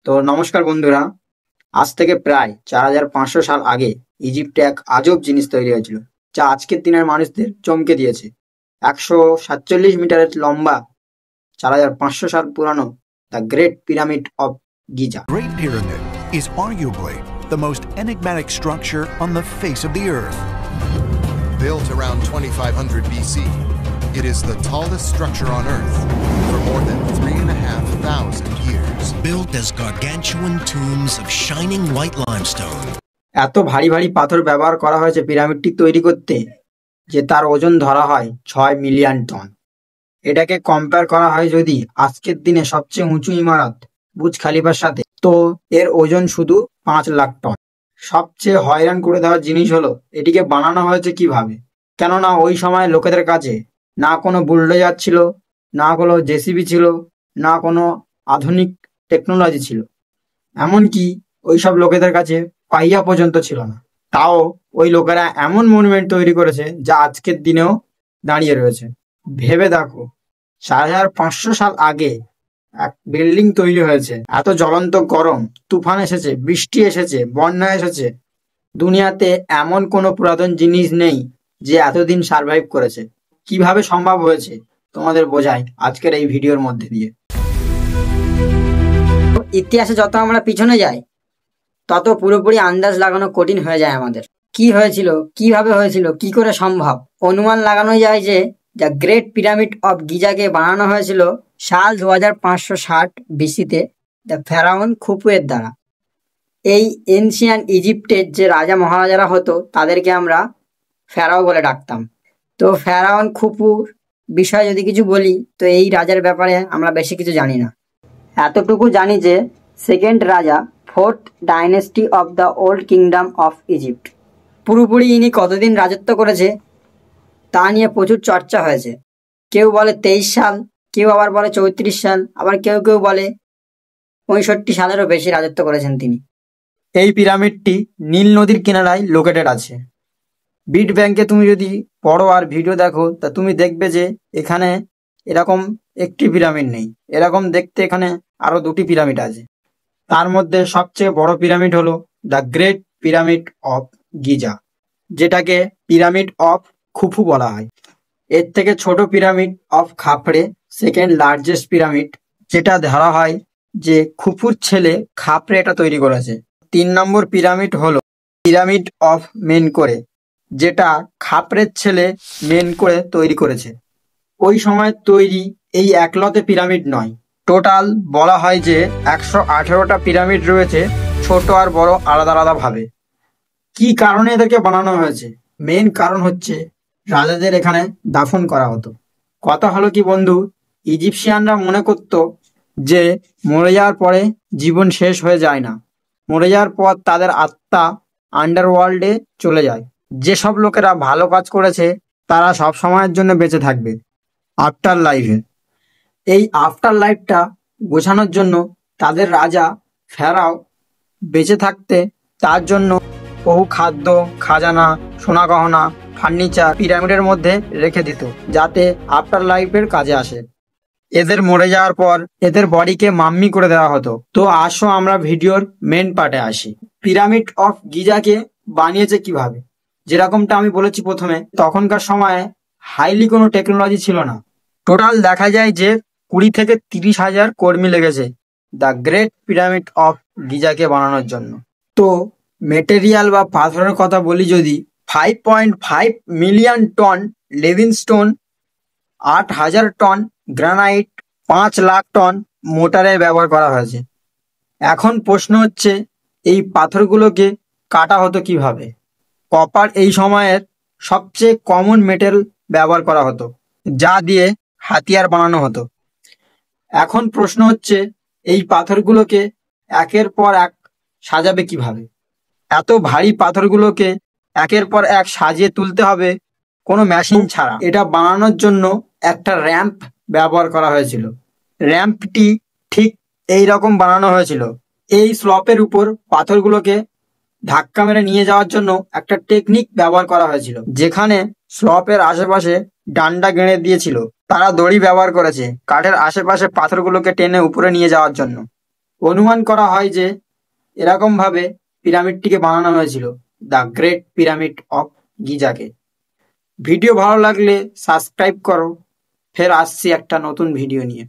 তো নমস্কার বন্ধুরা। আজ থেকে প্রায় 4500 সাল আগে ইজিপ্টে এক আজব জিনিস তৈরি হয়েছিল, যা আজকের দিনের মানুষদের চমকে দিয়েছে। 147 মিটারের লম্বা, 4500 সাল পুরানো the great pyramid of Giza. Great Pyramid is arguably the most enigmatic structure on the face of the earth. Built around 2500 BC, it is the tallest structure on Earth for more than 3,500 years. Built as gargantuan tombs of shining white limestone. এত ভারী ভারী পাথর ব্যবহার করা হয়েছে পিরামিডটি তৈরি করতে, যে তার ওজন ধরা হয় 6 মিলিয়ন টন। এটাকে কম্পেয়ার করা হয় যদি আজকের দিনে সবচেয়ে উঁচু ইমারত বুর্জ খালিফার সাথে, তো এর ওজন শুধু 5 লাখ টন। সবচেয়ে হয়রান করে দেওয়ার জিনিস হলো এটিকে বানানো হয়েছে কিভাবে। কেননা ওই সময় লোকেদের কাছে না কোনো বুলডোজার ছিল, না কোনো জেসিবি ছিল, না কোনো আধুনিক টেকনোলজি ছিল। এমনকি ওইসব লোকেদের কাছে পাইয়া পর্যন্ত ছিল না। তাও ওই লোকেরা এমন মনুমেন্ট তৈরি করেছে যা আজকের দিনেও দাঁড়িয়ে রয়েছে। ভেবে দেখো, 4500 সাল আগে এক বিল্ডিং তৈরি হয়েছে। এত জ্বলন্ত গরম, তুফান এসেছে, বৃষ্টি এসেছে, বন্যা এসেছে। দুনিয়াতে এমন কোনো পুরাতন জিনিস নেই যে এতদিন সার্ভাইভ করেছে। কিভাবে সম্ভব হয়েছে তোমাদের বোঝাই আজকের এই ভিডিওর মধ্যে দিয়ে। ইতিহাসে যত আমরা পিছনে যাই, তত পুরোপুরি আন্দাজ লাগানো কঠিন হয়ে যায় আমাদের। কি হয়েছিল, কিভাবে হয়েছিল, কি করে সম্ভব? অনুমান লাগানো যায় যে দ্য গ্রেট পিরামিড অফ গিজাকে বানানো হয়েছিল সাল 2560 বিসিতে দ্য ফেরাউন খুফুয়ের দ্বারা। এই এনশিয়ান ইজিপ্টের যে রাজা মহারাজারা হতো তাদেরকে আমরা ফেরাও বলে ডাকতাম। তো ফেরাউন খুফুর বিষয়ে যদি কিছু বলি, তো এই রাজার ব্যাপারে আমরা বেশি কিছু জানি না। এতটুকু জানি যে সেকেন্ড রাজা, 4th dynasty of the old kingdom of Egypt. পুরোপুরি ইনি কতদিন রাজত্ব করেছে তা নিয়ে প্রচুর চর্চা হয়েছে। কেউ বলে 23 সাল, কেউ আবার বলে 34 সাল, আবার কেউ কেউ বলে 65 সালেরও বেশি রাজত্ব করেছেন তিনি। এই পিরামিডটি নীল নদীর কিনারায় লোকেটেড আছে। বিট ব্যাংকে তুমি যদি পড়ো আর ভিডিও দেখো, তা তুমি দেখবে যে এখানে এরকম একটি পিরামিড নেই, এরকম দেখতে এখানে আরো 2টি পিরামিড আছে। তার মধ্যে সবচেয়ে বড় পিরামিড হলো the great pyramid of Giza, যেটাকে পিরামিড অফ খুফু বলা হয়। এর থেকে ছোট pyramid of Khafre, second largest pyramid, যেটা ধরা হয় যে খুফুর ছেলে খাফরে এটা তৈরি করেছে। 3 নম্বর পিরামিড হলো পিরামিড অফ মেনকোরে, যেটা খাফরের ছেলে মেনকোরে তৈরি করেছে। ওই সময় তৈরি এই একলতে পিরামিড নয়, টোটাল বলা হয় যে 118টা পিরামিড রয়েছে, ছোট আর বড় আলাদা আলাদা ভাবে। কি কারণে এদেরকে বানানো হয়েছে? মেন কারণ হচ্ছে রাজাদের এখানে দাফন করা হতো। কথা হলো কি বন্ধু, ইজিপশিয়ানরা মনে করত যে মরে যাওয়ার পরে জীবন শেষ হয়ে যায় না, মরে যাওয়ার পর তাদের আত্মা আন্ডারওয়ার্ল্ডে চলে যায়। যেসব লোকেরা ভালো কাজ করেছে তারা সব সময়ের জন্য বেঁচে থাকবে আফটার লাইফে। এই আফটার লাইফটা বোঝানোর জন্য তাদের রাজা ফেরাও বেঁচে থাকতে তার জন্য বহু খাদ্য, খাজানা, সোনা গহনা, ফার্নিচার পিরামিডের মধ্যে রেখে দিত, যাতে আফটার লাইফের কাজে আসে। এদের মরে যাওয়ার পর এদের বডিকে মাম্মি করে দেওয়া হতো। তো আসো আমরা ভিডিওর মেন পার্টে আসি। পিরামিড অফ গিজাকে বানিয়েছে কিভাবে? যেরকমটা আমি বলেছি প্রথমে, তখনকার সময়ে হাইলি কোনো টেকনোলজি ছিল না। টোটাল দেখা যায় যে 20 থেকে 30 হাজার কর্মী লেগেছে দ্য গ্রেট পিরামিড অফ গিজাকে বানানোর জন্য। তো মেটেরিয়াল বা পাথরের কথা বলি যদি, 5.5 million ton limestone, 8,000 ton granite, 5 lakh ton মোটারের ব্যবহার করা হয়েছে। এখন প্রশ্ন হচ্ছে এই পাথরগুলোকে কাটা হতো কিভাবে? কপার এই সময়ের সবচেয়ে কমন মেটেল ব্যবহার করা হতো, যা দিয়ে হাতিয়ার বানানো হতো। এখন প্রশ্ন হচ্ছে এই পাথরগুলোকে একের পর এক সাজাবে কিভাবে? এত ভারী পাথরগুলোকে একের পর এক সাজিয়ে তুলতে হবে কোনো মেশিন ছাড়া। এটা বানানোর জন্য একটা র্যাম্প ব্যবহার করা হয়েছিল। র্যাম্পটি ঠিক এই রকম বানানো হয়েছিল। এই স্লপের উপর পাথরগুলোকে ধাক্কা মেরে নিয়ে যাওয়ার জন্য একটা টেকনিক ব্যবহার করা হয়েছিল, যেখানে স্লপের আশেপাশে ডান্ডা গেঁড়ে দিয়েছিল। তারা দড়ি ব্যবহার করেছে কাঠের আশেপাশে পাথরগুলোকে টেনে উপরে নিয়ে যাওয়ার জন্য। অনুমান করা হয় যে এরকমভাবে পিরামিডটিকে বানানো হয়েছিল, দ্য গ্রেট পিরামিড অফ গিজাকে। ভিডিও ভালো লাগলে সাবস্ক্রাইব করো, ফের আসছি একটা নতুন ভিডিও নিয়ে।